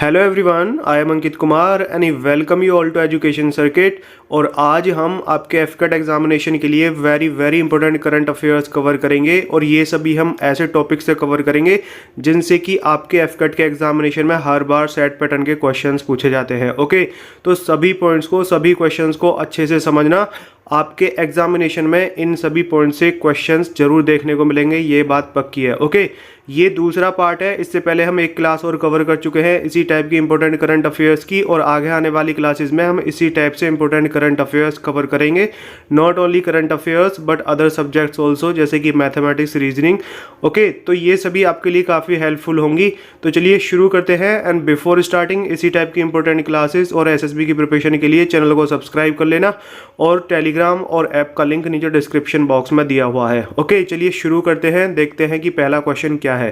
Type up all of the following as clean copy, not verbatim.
Hello everyone, I am Ankit Kumar and I welcome you all to education circuit. और आज हम आपके एफकेट एग्जामिनेशन के लिए very important current affairs cover करेंगे और ये सभी हम ऐसे टॉपिक से कवर करेंगे जिनसे कि आपके एफकेट के एग्जामिनेशन में हर बार सेट पैटर्न के क्वेश्चंस पूछे जाते हैं। ओके, तो सभी पॉइंट्स को, सभी क्वेश्चंस को अच्छे से समझना। आपके एग्जामिनेशन में इन सभी पॉइंट से क्वेश्चंस जरूर देखने को मिलेंगे, ये बात पक्की है। ओके, ये दूसरा पार्ट है। इससे पहले हम एक क्लास और कवर कर चुके हैं इसी टाइप की इंपॉर्टेंट करंट अफेयर्स की, और आगे आने वाली क्लासेस में हम इसी टाइप से इंपॉर्टेंट करंट अफेयर्स कवर करेंगे। Not only current affairs but other subjects also, जैसे कि मैथमेटिक्स, रीजनिंग। ओके, तो ये सभी आपके लिए काफ़ी हेल्पफुल होंगी। तो चलिए शुरू करते हैं। एंड बिफोर स्टार्टिंग इसी टाइप की इंपॉर्टेंट क्लासेस और एसएसबी की प्रिपरेशन के लिए चैनल को सब्सक्राइब कर लेना, और टेलीग्राम और ऐप का लिंक नीचे डिस्क्रिप्शन बॉक्स में दिया हुआ है। ओके, चलिए शुरू करते हैं। देखते हैं कि पहला क्वेश्चन क्या है।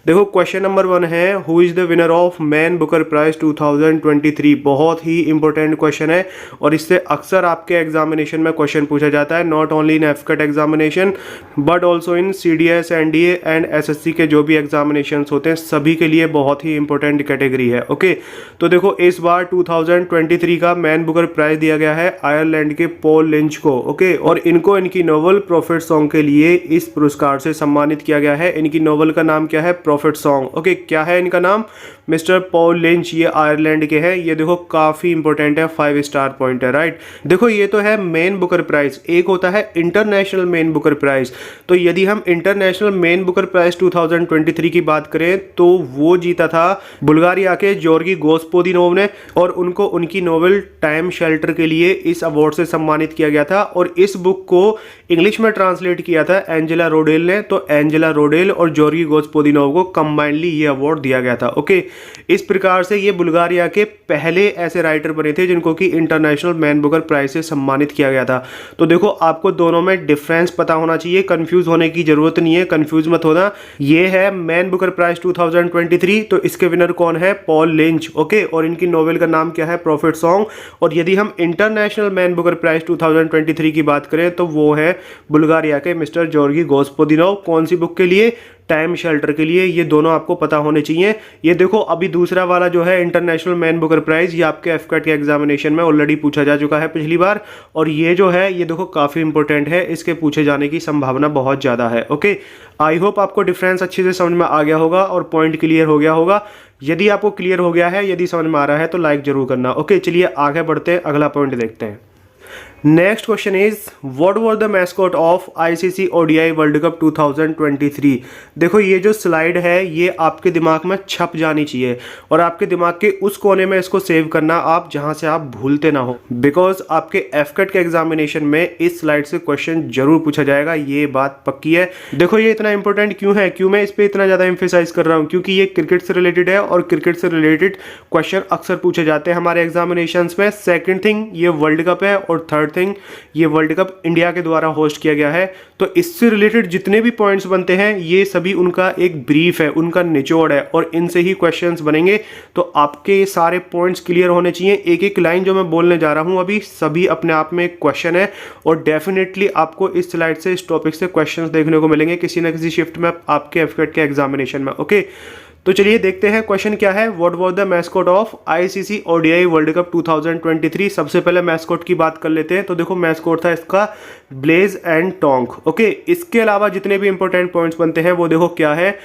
देखो, क्वेश्चन नंबर 1 है, who is the winner of Man Booker prize 2023। बहुत ही इंपॉर्टेंट क्वेश्चन है और इससे अक्सर आपके एग्जामिनेशन में क्वेश्चन पूछा जाता है। Not only in AFCAT examination but also in CDS, NDA and SSC के जो भी एग्जामिनेशन होते हैं सभी के लिए बहुत ही इंपॉर्टेंट कैटेगरी है। ओके, तो देखो, इस बार 2023 का मैन बुकर प्राइज दिया गया है आयरलैंड के पॉल लिंच को। ओके, और इनको इनकी नोवेल प्रॉफिट सॉन्ग के लिए इस पुरस्कार से सम्मानित किया गया है। इनकी नोवेल का नाम क्या है? Profit song. ओके, क्या है इनका नाम? मिस्टर पॉल लिंच, ये आयरलैंड के हैं। ये देखो काफी इंपॉर्टेंट है, 5 स्टार पॉइंट है। राइट, देखो ये तो है मेन बुकर प्राइज। एक होता है इंटरनेशनल मेन बुकर प्राइज। तो यदि हम इंटरनेशनल मेन बुकर प्राइज 2023 की बात करें तो वो जीता था बुल्गारिया के जॉर्गी गोस्पोदिनोव ने, और उनको उनकी नोवेल टाइम शेल्टर के लिए इस अवार्ड से सम्मानित किया गया था। और इस बुक को इंग्लिश में ट्रांसलेट किया था एंजेला रोडेल ने। तो एंजेला रोडेल और जॉर्गी गोस्पोदिनोव को कंबाइनली ये अवार्ड दिया गया था। ओके, इस प्रकार से ये बुल्गारिया के पहले ऐसे राइटर बने थे जिनको कि इंटरनेशनल मैन बुकर प्राइज से सम्मानित किया गया था। तो देखो, आपको दोनों में डिफरेंस पता होना चाहिए, कंफ्यूज होने की जरूरत नहीं है, कंफ्यूज मत होना। ये है मैन बुकर प्राइज 2023, तो इसके विनर कौन है? Paul lynch. ओके, और इनकी नोवेल का नाम क्या है? Profit song. और यदि हम इंटरनेशनल मैन बुकर प्राइज 2023 की बात करें तो वो है बुल्गारिया के मिस्टर जॉर्गी गोस्पोदिनोव। कौन सी बुक के लिए? टाइम शेल्टर के लिए। ये दोनों आपको पता होने चाहिए। ये देखो, अभी दूसरा वाला जो है इंटरनेशनल मैन बुकर प्राइज, ये आपके एफकेट के एग्जामिनेशन में ऑलरेडी पूछा जा चुका है पिछली बार। और ये जो है, ये देखो काफी इंपॉर्टेंट है, इसके पूछे जाने की संभावना बहुत ज्यादा है। ओके, आई होप आपको डिफरेंस अच्छे से समझ में आ गया होगा और पॉइंट क्लियर हो गया होगा। यदि आपको क्लियर हो गया है, यदि समझ में आ रहा है तो लाइक जरूर करना। ओके, चलिए आगे बढ़ते हैं, अगला पॉइंट देखते हैं। Next question is, what was the mascot of ICC ODI world cup 2023। देखो, ये जो स्लाइड है ये आपके दिमाग में छप जानी चाहिए और आपके दिमाग के उस कोने में इसको सेव करना आप, जहां से आप भूलते ना हो, बिकॉज आपके एफकेट के एग्जामिनेशन में इस स्लाइड से क्वेश्चन जरूर पूछा जाएगा, ये बात पक्की है। देखो, ये इतना इंपॉर्टेंट क्यों है, क्यों मैं इस पर इतना ज्यादा एम्फेसाइज कर रहा हूँ? क्योंकि ये क्रिकेट से रिलेटेड है और क्रिकेट से रिलेटेड क्वेश्चन अक्सर पूछे जाते हैं हमारे एग्जामिनेशन में। सेकेंड थिंग, ये वर्ल्ड कप है, और थर्ड थिंग, ये वर्ल्ड कप इंडिया के द्वारा होस्ट किया गया है। तो इससे रिलेटेड जितने भी पॉइंट्स बनते हैं ये सभी उनका एक ब्रीफ है, उनका निचोड़ है, और इनसे ही क्वेश्चंस बनेंगे। तो आपके सारे पॉइंट्स क्लियर होने चाहिए। एक एक लाइन जो मैं बोलने जा रहा हूं अभी, सभी अपने आप में एक क्वेश्चन है, और डेफिनेटली आपको इस स्लाइड से, इस टॉपिक से क्वेश्चंस देखने को मिलेंगे किसी ना किसी शिफ्ट में आपके एफकेट के एग्जामिनेशन में। ओके, तो चलिए देखते हैं क्वेश्चन क्या है। What was the mascot of ICC ODI world cup 2023। सबसे पहले मैस्कॉट की बात कर लेते हैं। तो देखो, मैस्कॉट था इसका ब्लेज एंड टोंक। ओके, इसके अलावा जितने भी इंपॉर्टेंट पॉइंट्स बनते हैं वो देखो क्या है।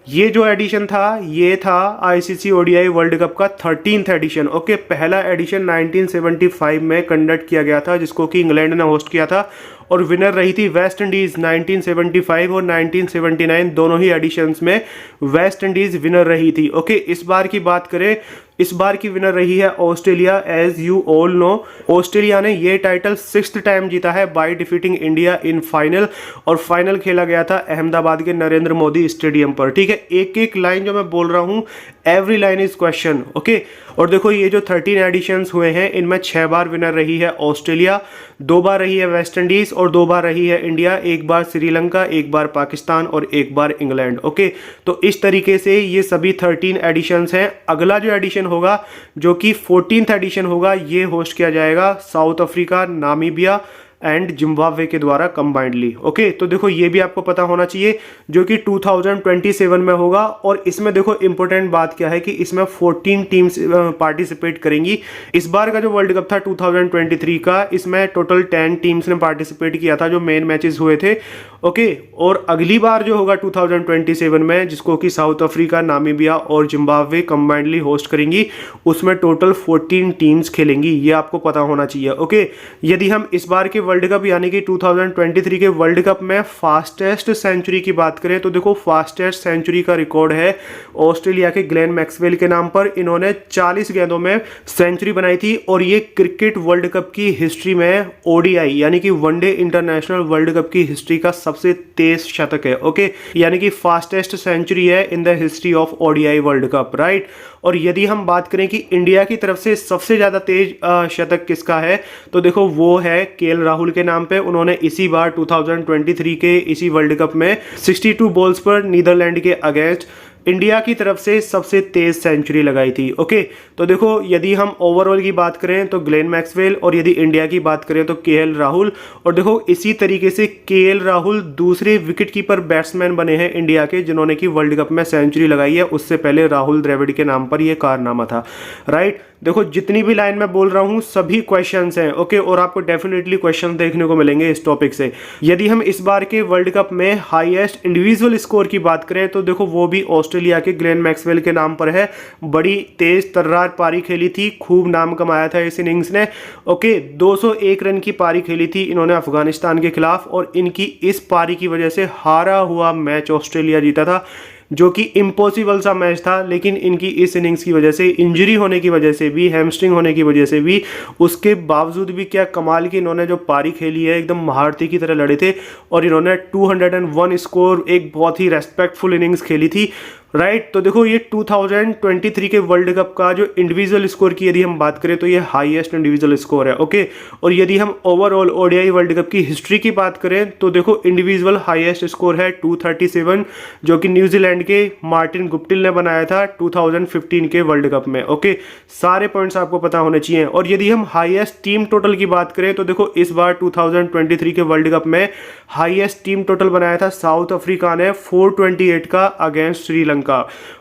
ये जो एडिशन था ये था आईसीसी ओडीआई वर्ल्ड कप का 13th एडिशन। ओके, पहला एडिशन 1975 में कंडक्ट किया गया था, जिसको कि इंग्लैंड ने होस्ट किया था, और विनर रही थी वेस्ट इंडीज। 1975 और 1979 दोनों ही एडिशंस में वेस्ट इंडीज विनर रही थी। ओके, इस बार की बात करें, इस बार की विनर रही है Australia. As you all know, Australia ने ये टाइटल 6th टाइम जीता है by defeating India in final, और फाइनल खेला गया था अहमदाबाद के नरेंद्र मोदी स्टेडियम पर। ठीक है, एक एक लाइन जो मैं बोल रहा हूं, every line is question. Okay, और देखो, ये जो 13 एडिशंस हुए हैं इनमें 6 बार विनर रही है ऑस्ट्रेलिया, 2 बार रही है वेस्ट इंडीज और 2 बार रही है इंडिया, 1 बार श्रीलंका, 1 बार पाकिस्तान और 1 बार इंग्लैंड। ओके, तो इस तरीके से ये सभी 13 एडिशंस हैं। अगला जो एडिशन होगा, जो कि 14th एडिशन होगा, ये होस्ट किया जाएगा south Africa, Namibia, and Zimbabwe के द्वारा कंबाइंडली। ओके, तो देखो ये भी आपको पता होना चाहिए, जो कि 2027 में होगा। और इसमें देखो इंपॉर्टेंट बात क्या है कि इसमें 14 टीम्स पार्टिसिपेट करेंगी। इस बार का जो वर्ल्ड कप था 2023 का, इसमें टोटल 10 टीम्स ने पार्टिसिपेट किया था जो मेन मैचेस हुए थे। ओके, और अगली बार जो होगा 2027 में, जिसको कि साउथ अफ्रीका, नामीबिया और जिम्बाब्वे कंबाइंडली होस्ट करेंगी, उसमें टोटल 14 टीम्स खेलेंगी। ये आपको पता होना चाहिए। ओके, यदि हम इस बार के वर्ल्ड कप यानी कि 2023 के वर्ल्ड कप में फास्टेस्ट सेंचुरी की बात करें तो देखो फास्टेस्ट सेंचुरी का रिकॉर्ड है ऑस्ट्रेलिया के ग्लेन मैक्सवेल के नाम पर। इन्होंने 40 गेंदों में सेंचुरी बनाई थी और ये क्रिकेट वर्ल्ड कप की हिस्ट्री में ओडीआई यानी कि वनडे इंटरनेशनल वर्ल्ड कप की हिस्ट्री का सबसे तेज शतक है। ओके, यानी कि फास्टेस्ट सेंचुरी है in the history of ODI world cup, right. और यदि हम बात करें कि इंडिया की तरफ से सबसे ज़्यादा तेज शतक किसका है, तो देखो वो है केएल राहुल के नाम पे। उन्होंने इसी बार 2023 के इसी वर्ल्ड कप में 62 बॉल्स पर नीदरलैंड के अगेंस्ट इंडिया की तरफ से सबसे तेज सेंचुरी लगाई थी। ओके, तो देखो यदि हम ओवरऑल की बात करें तो ग्लेन मैक्सवेल, और यदि इंडिया की बात करें तो केएल राहुल। और देखो इसी तरीके से केएल राहुल दूसरे विकेट कीपर बैट्समैन बने हैं इंडिया के जिन्होंने कि वर्ल्ड कप में सेंचुरी लगाई है। उससे पहले राहुल द्रविड़ के नाम पर यह कारनामा था, राइट। देखो जितनी भी लाइन मैं बोल रहा हूं सभी क्वेश्चंस हैं। ओके, और आपको डेफिनेटली क्वेश्चन देखने को मिलेंगे इस टॉपिक से। यदि हम इस बार के वर्ल्ड कप में हाईएस्ट इंडिविजुअल स्कोर की बात करें तो देखो वो भी ऑस्ट्रेलिया के ग्लेन मैक्सवेल के नाम पर है। बड़ी तेज तर्रार पारी खेली थी, खूब नाम कमाया था इस इनिंग्स ने। ओके, 201 रन की पारी खेली थी इन्होंने अफगानिस्तान के खिलाफ, और इनकी इस पारी की वजह से हारा हुआ मैच ऑस्ट्रेलिया जीता था, जो कि इम्पॉसिबल सा मैच था। लेकिन इनकी इस इनिंग्स की वजह से, इंजरी होने की वजह से भी, हैमस्ट्रिंग होने की वजह से भी, उसके बावजूद भी क्या कमाल की इन्होंने जो पारी खेली है, एकदम महारथी की तरह लड़े थे और इन्होंने 201 स्कोर, एक बहुत ही रेस्पेक्टफुल इनिंग्स खेली थी, राइट। तो देखो ये 2023 के वर्ल्ड कप का जो इंडिविजुअल स्कोर की यदि हम बात करें तो ये हाईएस्ट इंडिविजुअल स्कोर है। ओके, और यदि हम ओवरऑल ओडीआई वर्ल्ड कप की हिस्ट्री की बात करें तो देखो इंडिविजुअल हाईएस्ट स्कोर है 237, जो कि न्यूजीलैंड के मार्टिन गुप्टिल ने बनाया था 2015 के वर्ल्ड कप में। ओके, सारे पॉइंट्स आपको पता होने चाहिए। और यदि हम हाईएस्ट टीम टोटल की बात करें तो देखो इस बार 2023 के वर्ल्ड कप में हाईएस्ट टीम टोटल बनाया था साउथ अफ्रीका ने 428 का अगेंस्ट श्रीलंका।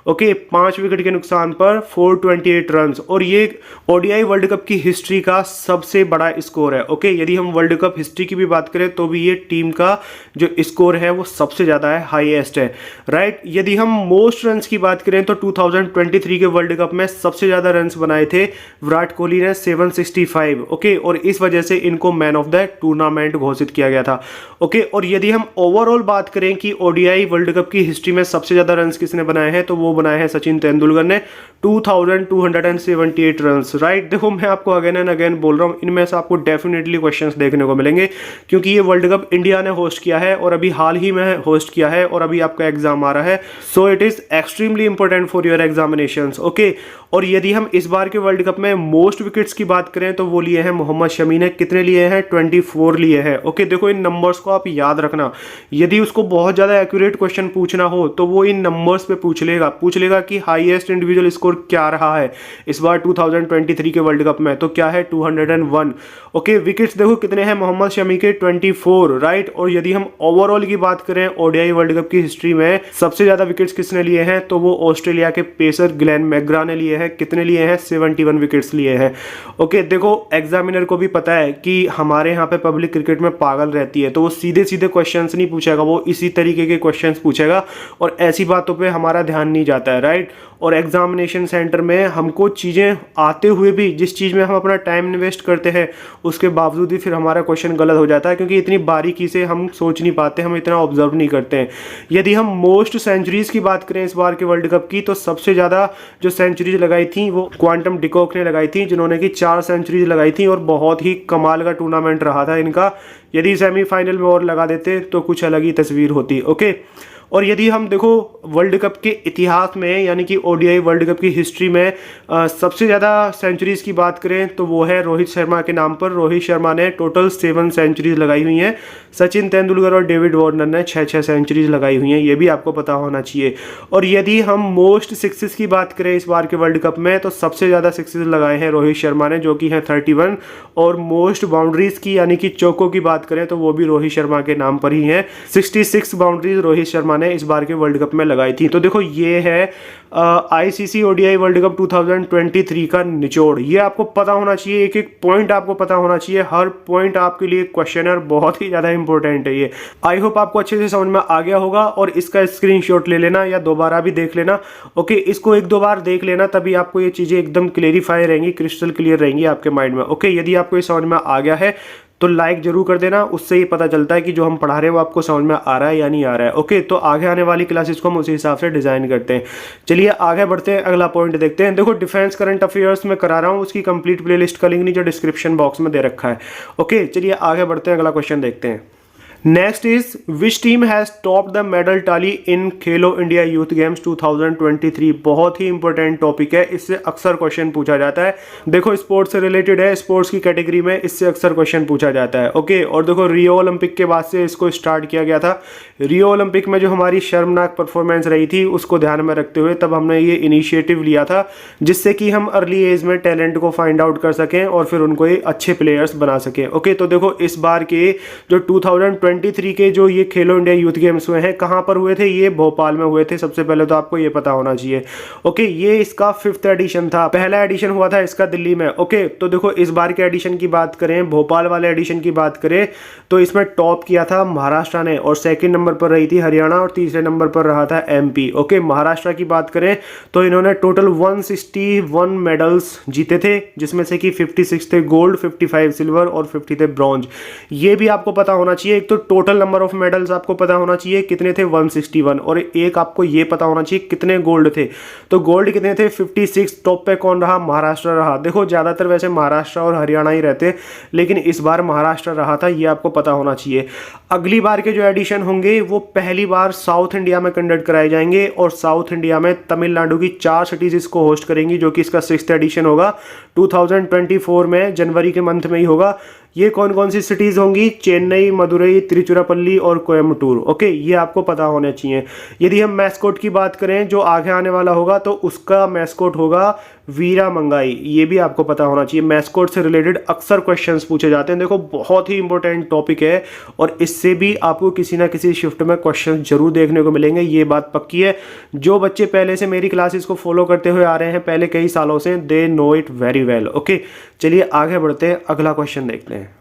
ओके, 5 विकेट के नुकसान पर 428 रन, और ये ओडीआई वर्ल्ड कप की हिस्ट्री का सबसे बड़ा स्कोर है। ओके, यदि हम वर्ल्ड कप हिस्ट्री की भी बात करें तो भी ये टीम का जो स्कोर है वो सबसे ज्यादा है, हाईएस्ट है, राइट। यदि हम मोस्ट रन्स की बात करें तो 2023 के वर्ल्ड कप में सबसे ज्यादा रन्स बनाए थे विराट कोहली ने 765। ओके, और इस वजह से इनको मैन ऑफ द टूर्नामेंट घोषित किया गया था। ओके, और यदि हम ओवरऑल बात करें कि ओडीआई वर्ल्ड कप की हिस्ट्री में सबसे ज्यादा रन्स किसने बनाए हैं, तो वो बनाए हैं सचिन तेंदुलकर ने 2278 रन्स, राइट। देखो मैं आपको अगेन एंड अगेन बोल रहा हूँ, इनमें से आपको डेफिनेटली क्वेश्चंस देखने को मिलेंगे क्योंकि ये वर्ल्ड कप इंडिया ने होस्ट किया है और अभी हाल ही में होस्ट किया है और अभी आपका एग्जाम आ रहा है। So it is extremely important for your examinations. Okay, और यदि हम इस बार के वर्ल्ड कप में मोस्ट विकेट्स की बात करें तो वो लिए हैं मोहम्मद शमी ने। कितने लिए हैं? 24 लिए हैं। ओके, देखो इन नंबर्स को आप याद रखना। यदि उसको बहुत ज़्यादा एक्यूरेट क्वेश्चन पूछना हो तो वो इन नंबर्स पे पूछ लेगा कि हाईएस्ट इंडिविजुअल स्कोर क्या रहा है इस बार 2023 के वर्ल्ड कप में, तो क्या है 201। ओके, विकेट्स देखो कितने हैं मोहम्मद शमी के 24, राइट। और यदि हम ओवरऑल की बात करें ओडीआई वर्ल्ड कप की हिस्ट्री में सबसे ज़्यादा विकेट्स किसने लिए हैं, तो वो ऑस्ट्रेलिया के पेसर ग्लेन मैकग्रा ने लिए हैं। कितने लिए हैं? 71 विकेट्स लिए हैं। ओके, देखो एग्जामिनर को भी पता है कि हमारे यहाँ पे पब्लिक क्रिकेट में पागल रहती है, तो वो सीधे सीधे क्वेश्चंस नहीं पूछेगा, वो इसी तरीके के क्वेश्चंस पूछेगा और ऐसी बातों पे हमारा ध्यान नहीं जाता है, राइट। और एग्जामिनेशन सेंटर में हमको चीज़ें आते हुए भी जिस चीज़ में हम अपना टाइम इन्वेस्ट करते हैं उसके बावजूद भी फिर हमारा क्वेश्चन गलत हो जाता है क्योंकि इतनी बारीकी से हम सोच नहीं पाते, हम इतना ऑब्जर्व नहीं करते हैं। यदि हम मोस्ट सेंचुरीज की बात करें इस बार के वर्ल्ड कप की, तो सबसे ज़्यादा जो सेंचुरीज लगाई थी वो क्वांटम डिकॉक ने लगाई थी, जिन्होंने कि 4 सेंचुरीज लगाई थी और बहुत ही कमाल का टूर्नामेंट रहा था इनका। यदि सेमीफाइनल में और लगा देते तो कुछ अलग ही तस्वीर होती। ओके, और यदि हम देखो वर्ल्ड कप के इतिहास में यानी कि ओडीआई वर्ल्ड कप की हिस्ट्री में सबसे ज़्यादा सेंचुरीज की बात करें तो वो है रोहित शर्मा के नाम पर। रोहित शर्मा ने टोटल 7 सेंचुरीज लगाई हुई हैं। सचिन तेंदुलकर और डेविड वार्नर ने 6 सेंचुरीज लगाई हुई हैं, ये भी आपको पता होना चाहिए। और यदि हम मोस्ट सिक्सेस की बात करें इस बार के वर्ल्ड कप में तो सबसे ज़्यादा सिक्सेस लगाए हैं रोहित शर्मा ने, जो कि हैं 31। और मोस्ट बाउंड्रीज की यानी कि चौकों की बात करें तो वो भी रोहित शर्मा के नाम पर ही हैं। 66 बाउंड्रीज रोहित शर्मा ने इस बार के वर्ल्ड कप में लगाई थी। तो देखो ये है आईसीसी ओडीआई वर्ल्ड कप 2023 का निचोड़। ये आपको पता होना चाहिए, एक एक पॉइंट आपको पता होना चाहिए, हर पॉइंट आपके लिए क्वेश्चन है, बहुत ही ज़्यादा इंपॉर्टेंट है ये। आई होप आपको अच्छे से समझ में आ गया होगा और इसका स्क्रीनशॉट ले लेना या दोबारा भी देख लेना। ओके, इसको 1-2 बार देख लेना, तभी आपको ये चीज़ें एकदम क्लेरिफाई रहेंगी, क्रिस्टल क्लियर रहेंगी आपके माइंड में। ओके, यदि आपको ये समझ में आ गया है तो लाइक जरूर कर देना, उससे ही पता चलता है कि जो हम पढ़ा रहे हैं वो आपको समझ में आ रहा है या नहीं आ रहा है। ओके, तो आगे आने वाली क्लासेस को हम उसी हिसाब से डिजाइन करते हैं। चलिए आगे बढ़ते हैं, अगला पॉइंट देखते हैं। देखो डिफेंस करंट अफेयर्स में करा रहा हूँ, उसकी कंप्लीट प्लेलिस्ट का लिंक नीचे डिस्क्रिप्शन बॉक्स में दे रखा है। ओके, चलिए आगे बढ़ते हैं, अगला क्वेश्चन देखते हैं। Next is which team has top the medal टाली इन खेलो इंडिया यूथ गेम्स 2023। बहुत ही इंपॉर्टेंट टॉपिक है, इससे अक्सर क्वेश्चन पूछा जाता है। देखो स्पोर्ट्स से रिलेटेड है, स्पोर्ट्स की कैटेगरी में इससे अक्सर क्वेश्चन पूछा जाता है। ओके, और देखो रियो ओलंपिक के बाद से इसको स्टार्ट किया गया था। रियो ओलंपिक में जो हमारी शर्मनाक परफॉर्मेंस रही थी उसको ध्यान में रखते हुए तब हमने ये इनिशिएटिव लिया था, जिससे कि हम अर्ली एज में टैलेंट को फाइंड आउट कर सकें और फिर उनको ये अच्छे प्लेयर्स बना सकें। ओके, तो देखो इस बार के जो 2023 के जो ये खेलो इंडिया यूथ गेम्स हुए हैं, कहां पर हुए थे? ये भोपाल में हुए थे। सबसे पहले तो आपको ये पता होना चाहिए। ओके, ये इसका 5th एडिशन था, पहला एडिशन हुआ था इसका दिल्ली में। ओके, तो देखो इस बार के एडिशन की बात करें, भोपाल वाले एडिशन की बात करें तो इसमें टॉप किया था महाराष्ट्र ने और सेकंड नंबर पर रही थी हरियाणा और तीसरे नंबर पर रहा था एमपी। ओके, महाराष्ट्र की बात करें तो इन्होंने टोटल 161 मेडल्स जीते थे, जिसमें से कि 56 थे गोल्ड, 55 सिल्वर और 50 थे ब्रॉन्ज। ये भी आपको पता होना चाहिए। एक तो टोटल नंबर ऑफ मेडल्स आपको पता होना चाहिए कितने थे, 161, और एक आपको ये पता होना चाहिए कितने गोल्ड थे। तो गोल्ड कितने थे? 56। टॉप पे कौन रहा? महाराष्ट्र रहा। देखो ज्यादातर वैसे महाराष्ट्र और हरियाणा ही रहते, लेकिन इस बार महाराष्ट्र रहा था, ये आपको पता होना चाहिए। अगली बार के जो एडिशन होंगे वो पहली बार साउथ इंडिया में कंडक्ट कराए जाएंगे और साउथ इंडिया में तमिलनाडु की 4 सिटीज इसको होस्ट करेंगी, जो कि इसका 6th एडिशन होगा 2024 में, जनवरी के मंथ में ही होगा। ये कौन कौन सी सिटीज़ होंगी? चेन्नई, मदुरई, तिरुचिरापल्ली और कोयम्बटूर। ओके, ये आपको पता होने चाहिए। यदि हम मैस्कोट की बात करें जो आगे आने वाला होगा तो उसका मैस्कोट होगा वीरा मंगाई। ये भी आपको पता होना चाहिए। मैस्कोट से रिलेटेड अक्सर क्वेश्चंस पूछे जाते हैं। देखो बहुत ही इंपॉर्टेंट टॉपिक है और इससे भी आपको किसी ना किसी शिफ्ट में क्वेश्चन जरूर देखने को मिलेंगे, ये बात पक्की है। जो बच्चे पहले से मेरी क्लासेस को फॉलो करते हुए आ रहे हैं पहले कई सालों से, they know it very well. Okay, चलिए आगे बढ़ते हैं, अगला क्वेश्चन देखते हैं।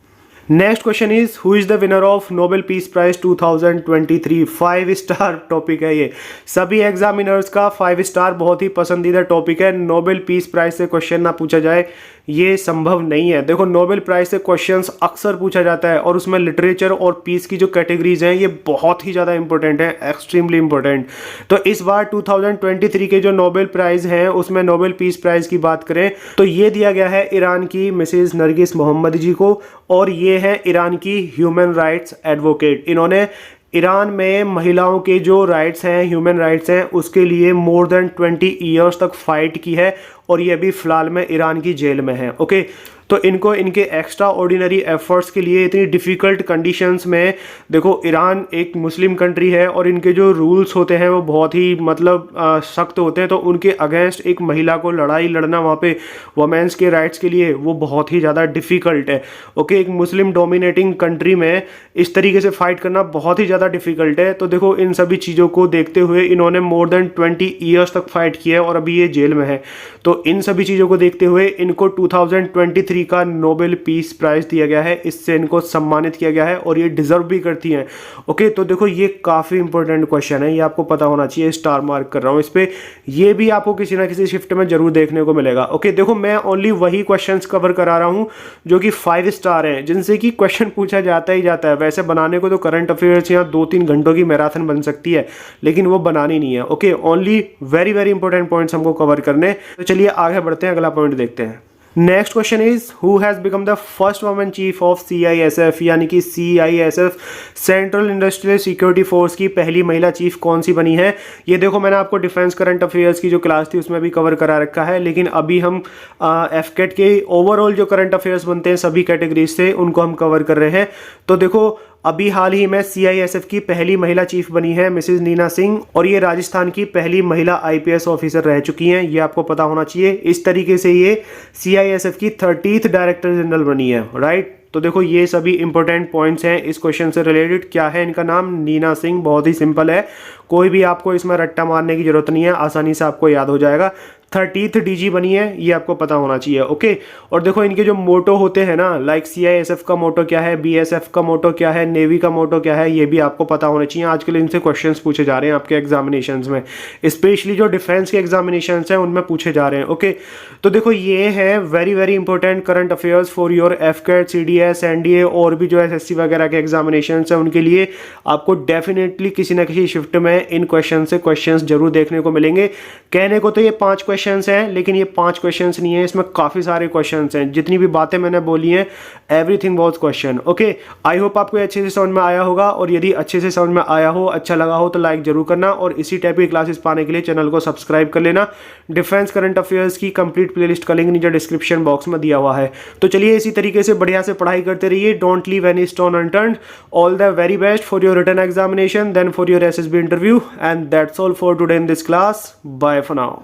Next question is who is the winner of Nobel peace prize 2023। 5 star topic है ये, सभी एग्जामिनर्स का 5 स्टार बहुत ही पसंदीदा टॉपिक है। नोबेल पीस प्राइज से क्वेश्चन ना पूछा जाए ये संभव नहीं है। देखो नोबेल प्राइज से क्वेश्चंस अक्सर पूछा जाता है और उसमें लिटरेचर और पीस की जो कैटेगरीज हैं ये बहुत ही ज़्यादा इंपॉर्टेंट है, एक्सट्रीमली इंपॉर्टेंट। तो इस बार 2023 के जो नोबेल प्राइज हैं उसमें नोबेल पीस प्राइज की बात करें तो ये दिया गया है ईरान की मिसेज नरगिस मोहम्मद जी को, और ये है ईरान की ह्यूमन राइट्स एडवोकेट। इन्होंने ईरान में महिलाओं के जो राइट्स हैं, ह्यूमन राइट्स हैं, उसके लिए मोर देन 20 ईयर्स तक फाइट की है और ये अभी फिलहाल में ईरान की जेल में है। ओके, तो इनको इनके एक्स्ट्रा ऑर्डिनरी एफर्ट्स के लिए इतनी डिफ़िकल्ट कंडीशंस में, देखो ईरान एक मुस्लिम कंट्री है और इनके जो रूल्स होते हैं वो बहुत ही मतलब सख्त होते हैं, तो उनके अगेंस्ट एक महिला को लड़ाई लड़ना वहाँ पे वुमेन्स के राइट्स के लिए वो बहुत ही ज़्यादा डिफ़िकल्ट है। ओके, एक मुस्लिम डोमिनेटिंग कंट्री में इस तरीके से फाइट करना बहुत ही ज़्यादा डिफ़िकल्ट है। तो देखो इन सभी चीज़ों को देखते हुए इन्होंने मोर देन 20 ईयर्स तक फाइट किया है और अभी ये जेल में है। तो इन सभी चीज़ों को देखते हुए इनको 2023 का नोबेल पीस प्राइज दिया गया है, इससे इनको सम्मानित किया गया है और ये डिजर्व भी करती हैं। ओके, तो देखो ये काफ़ी इंपॉर्टेंट क्वेश्चन है, ये आपको पता होना चाहिए। स्टार मार्क कर रहा हूँ इस पे, ये भी आपको किसी ना किसी शिफ्ट में जरूर देखने को मिलेगा। ओके, देखो मैं ओनली वही क्वेश्चंस कवर करा रहा हूँ जो कि 5 स्टार हैं, जिनसे कि क्वेश्चन पूछा जाता ही जाता है। वैसे बनाने को तो करंट अफेयर्स यहाँ 2-3 घंटों की मैराथन बन सकती है, लेकिन वो बनानी नहीं है। Okay, only very very important points हमको कवर करने। तो चलिए आगे बढ़ते हैं, अगला पॉइंट देखते हैं। Next question is who is the winner of Nobel peace prize 2023। 5 star हैं, जिनसे कि क्वेश्चन पूछा जाता ही जाता है। वैसे बनाने को तो करंट अफेयर्स यहाँ 2-3 घंटों की मैराथन बन सकती है, लेकिन वो बनानी नहीं है। Okay, only very very important points हमको कवर करने। तो चलिए आगे बढ़ते हैं, अगला पॉइंट देखते हैं। Next question is who has become the first women chief of CISF, यानी कि CISF central industrial security force की पहली महिला चीफ कौन सी बनी है। ये देखो मैंने आपको डिफेंस करंट अफेयर्स की जो क्लास थी उसमें भी कवर करा रखा है, लेकिन अभी हम FCAT के ओवरऑल जो करंट अफेयर्स बनते हैं सभी कैटेगरीज से उनको हम कवर कर रहे हैं। तो देखो अभी हाल ही में CISF की पहली महिला चीफ बनी है मिसेज नीना सिंह, और ये राजस्थान की पहली महिला IPS ऑफिसर रह चुकी हैं, ये आपको पता होना चाहिए। इस तरीके से ये CISF की 30th डायरेक्टर जनरल बनी है, राइट। तो देखो ये सभी इंपॉर्टेंट पॉइंट्स हैं इस क्वेश्चन से रिलेटेड। क्या है इनका नाम? नीना सिंह। बहुत ही सिंपल है, कोई भी आपको इसमें रट्टा मारने की जरूरत नहीं है, आसानी से आपको याद हो जाएगा। 30th DG बनी है, ये आपको पता होना चाहिए, ओके। और देखो इनके जो मोटो होते हैं ना, लाइक CISF का मोटो क्या है, BSF का मोटो क्या है, नेवी का मोटो क्या है, ये भी आपको पता होना चाहिए। आजकल इनसे क्वेश्चंस पूछे जा रहे हैं आपके एग्जामिनेशंस में, स्पेशली जो डिफेंस के एग्जामिनेशंस हैं उनमें पूछे जा रहे हैं, ओके। तो देखो ये है very very important current affairs for your FCAT, CDS, NDA और भी जो SSC वगैरह के एग्जामिनेशंस हैं उनके लिए आपको डेफिनेटली किसी न किसी शिफ्ट में इन क्वेश्चन से क्वेश्चंस जरूर देखने को मिलेंगे। कहने को तो ये 5 क्वेश्चंस हैं, लेकिन ये 5 क्वेश्चंस नहीं है, इसमें काफ़ी सारे क्वेश्चंस हैं। जितनी भी बातें मैंने बोली हैं everything was question, okay. I hope आपको अच्छे से समझ में आया होगा, और यदि अच्छे से समझ में आया हो, अच्छा लगा हो तो लाइक जरूर करना, और इसी टाइप की क्लासेस पाने के लिए चैनल को सब्सक्राइब कर लेना। डिफेंस करंट अफेयर्स की कंप्लीट प्लेलिस्ट का लिंक नीचे डिस्क्रिप्शन बॉक्स में दिया हुआ है। तो चलिए इसी तरीके से बढ़िया से पढ़ाई करते रहिए। Don't leave any stone unturned. All the very best for your written examination, then for your SSB interview, and that's all for today in this class. Bye for now.